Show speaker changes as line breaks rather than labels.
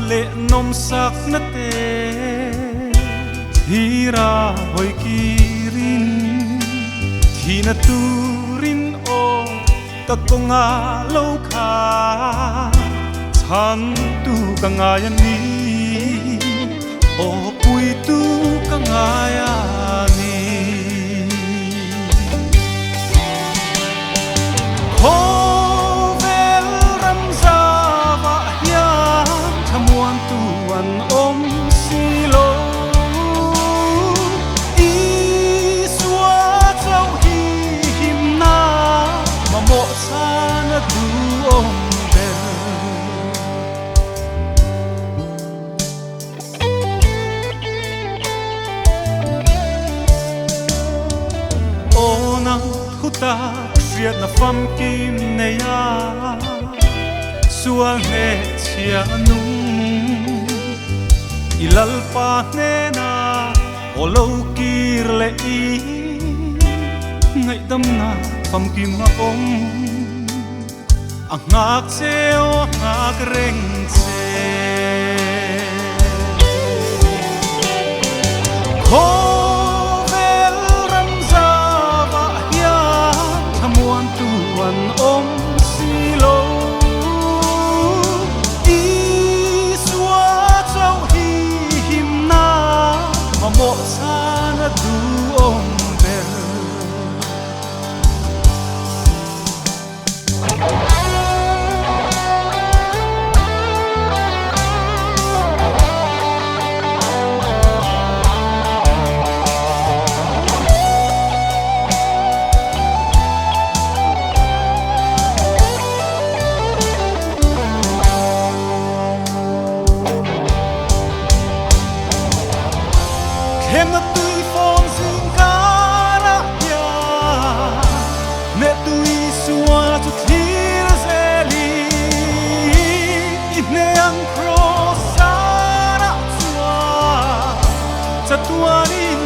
lệ nom sắc nát tê thì ra hồi kirin thì na turin o ta công ngã lâu khá chan tu ka ngaya ni o pui tu ka ngaya ni ho vel ram za va ya thamuan tuan om silo i swa chau hi him na ma mo sa na tu om ta riết na pham kim này ya suang he chia nung ilal pa ne na olo kir le i ngai dam na pham kim na om ang ngak seo ngak reng se om silo i swa chau hi him na ma mo sa na du om bel em na tui phong sin cara ya ne tui sua tu thir zeli ine ang crossara chua chatuanin